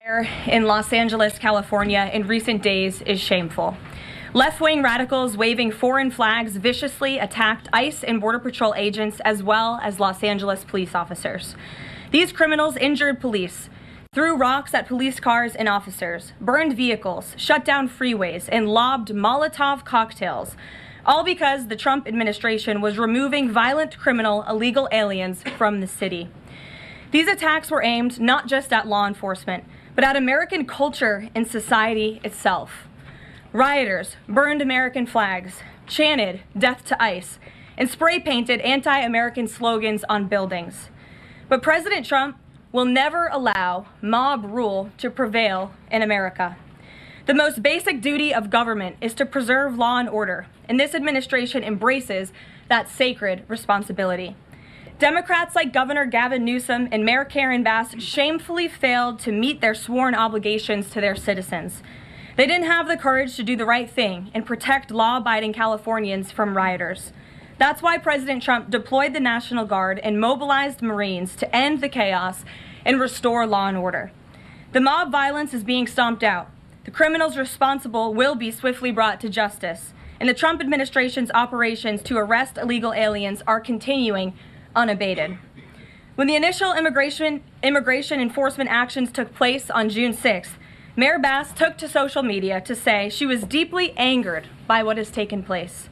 In Los Angeles, California, in recent days is shameful. Left-wing radicals waving foreign flags viciously attacked ICE and Border Patrol agents as well as Los Angeles police officers. These criminals injured police, threw rocks at police cars and officers, burned vehicles, shut down freeways, and lobbed Molotov cocktails, all because the Trump administration was removing violent criminal illegal aliens from the city. These attacks were aimed not just at law enforcement, but at American culture and society itself. Rioters burned American flags, chanted "Death to ICE," and spray-painted anti-American slogans on buildings. But President Trump will never allow mob rule to prevail in America. The most basic duty of government is to preserve law and order, and this administration embraces that sacred responsibility. Democrats like Governor Gavin Newsom and Mayor Karen Bass shamefully failed to meet their sworn obligations to their citizens. They didn't have the courage to do the right thing and protect law-abiding Californians from rioters. That's why President Trump deployed the National Guard and mobilized Marines to end the chaos and restore law and order. The mob violence is being stomped out. The criminals responsible will be swiftly brought to justice, and the Trump administration's operations to arrest illegal aliens are continuing unabated. When the initial immigration enforcement actions took place on June 6th, Mayor Bass took to social media to say she was deeply angered by what has taken place.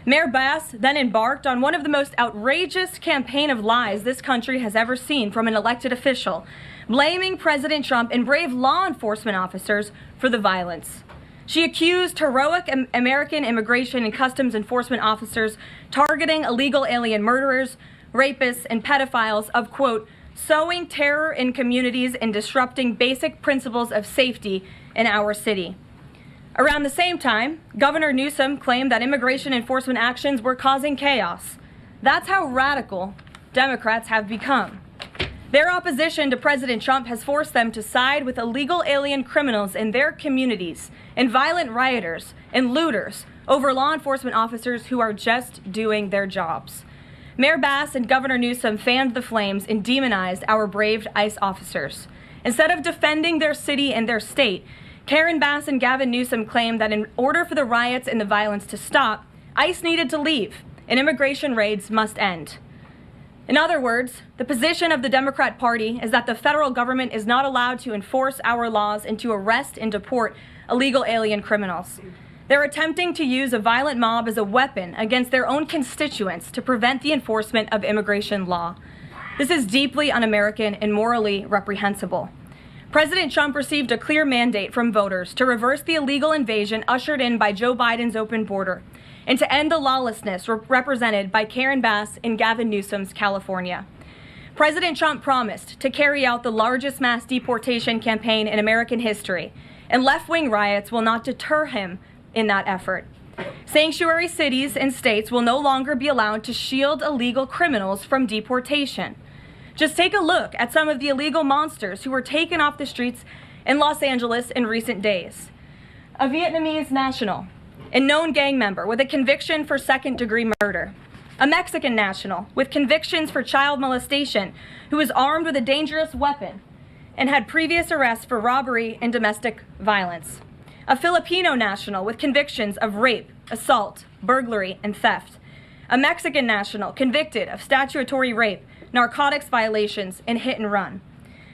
Mayor Bass then embarked on one of the most outrageous campaign of lies this country has ever seen from an elected official, blaming President Trump and brave law enforcement officers for the violence. She accused heroic American immigration and customs enforcement officers targeting illegal alien murderers, rapists, and pedophiles of, quote, sowing terror in communities and disrupting basic principles of safety in our city. Around the same time, Governor Newsom claimed that immigration enforcement actions were causing chaos. That's how radical Democrats have become. Their opposition to President Trump has forced them to side with illegal alien criminals in their communities and violent rioters and looters over law enforcement officers who are just doing their jobs. Mayor Bass and Governor Newsom fanned the flames and demonized our brave ICE officers. Instead of defending their city and their state, Karen Bass and Gavin Newsom claimed that in order for the riots and the violence to stop, ICE needed to leave and immigration raids must end. In other words, the position of the Democrat Party is that the federal government is not allowed to enforce our laws and to arrest and deport illegal alien criminals. They're attempting to use a violent mob as a weapon against their own constituents to prevent the enforcement of immigration law. This is deeply un-American and morally reprehensible. President Trump received a clear mandate from voters to reverse the illegal invasion ushered in by Joe Biden's open border and to end the lawlessness represented by Karen Bass and Gavin Newsom's California. President Trump promised to carry out the largest mass deportation campaign in American history, and left-wing riots will not deter him in that effort. Sanctuary cities and states will no longer be allowed to shield illegal criminals from deportation. Just take a look at some of the illegal monsters who were taken off the streets in Los Angeles in recent days. A Vietnamese national, a known gang member with a conviction for second-degree murder. A Mexican national with convictions for child molestation who was armed with a dangerous weapon and had previous arrests for robbery and domestic violence. A Filipino national with convictions of rape, assault, burglary, and theft. A Mexican national convicted of statutory rape, narcotics violations, and hit and run.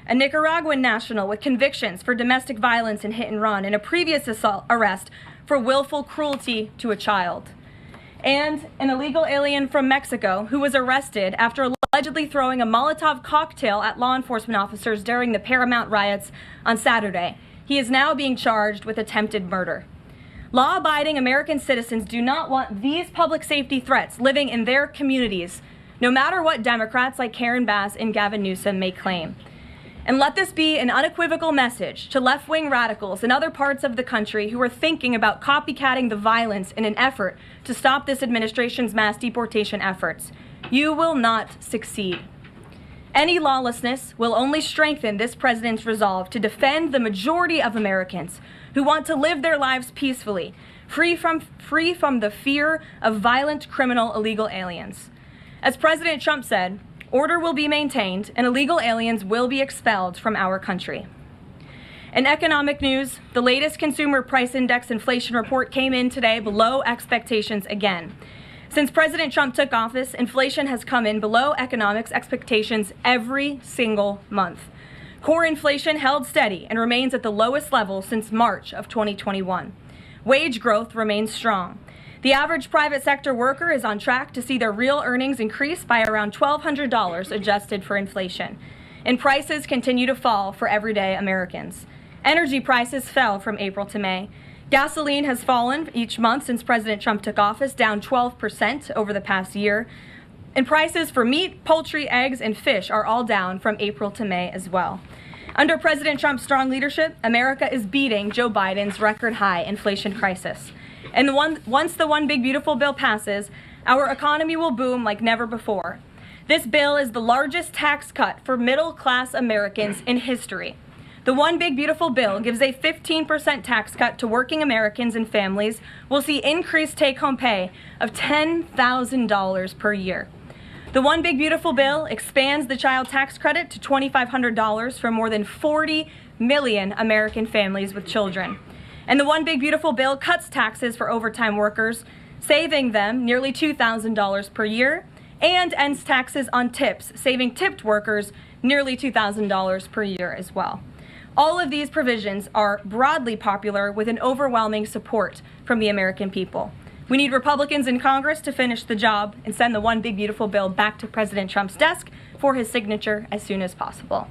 A Nicaraguan national with convictions for domestic violence and hit and run, and a previous arrest for willful cruelty to a child. And an illegal alien from Mexico who was arrested after allegedly throwing a Molotov cocktail at law enforcement officers during the Paramount riots on Saturday. He is now being charged with attempted murder. Law-abiding American citizens do not want these public safety threats living in their communities, no matter what Democrats like Karen Bass and Gavin Newsom may claim. And let this be an unequivocal message to left-wing radicals in other parts of the country who are thinking about copycatting the violence in an effort to stop this administration's mass deportation efforts. You will not succeed. Any lawlessness will only strengthen this president's resolve to defend the majority of Americans who want to live their lives peacefully, free from the fear of violent criminal illegal aliens. As President Trump said, order will be maintained and illegal aliens will be expelled from our country. In economic news, the latest Consumer Price Index inflation report came in today below expectations again. Since President Trump took office, inflation has come in below economics expectations every single month. Core inflation held steady and remains at the lowest level since March of 2021. Wage growth remains strong. The average private sector worker is on track to see their real earnings increase by around $1,200 adjusted for inflation. And prices continue to fall for everyday Americans. Energy prices fell from April to May. Gasoline has fallen each month since President Trump took office, down 12% over the past year. And prices for meat, poultry, eggs, and fish are all down from April to May as well. Under President Trump's strong leadership, America is beating Joe Biden's record-high inflation crisis. And once the One Big Beautiful bill passes, our economy will boom like never before. This bill is the largest tax cut for middle-class Americans in history. The One Big Beautiful bill gives a 15% tax cut to working Americans and families. We'll see increased take-home pay of $10,000 per year. The One Big Beautiful bill expands the child tax credit to $2,500 for more than 40 million American families with children. And the One Big Beautiful bill cuts taxes for overtime workers, saving them nearly $2,000 per year, and ends taxes on tips, saving tipped workers nearly $2,000 per year as well. All of these provisions are broadly popular with an overwhelming support from the American people. We need Republicans in Congress to finish the job and send the One Big Beautiful bill back to President Trump's desk for his signature as soon as possible.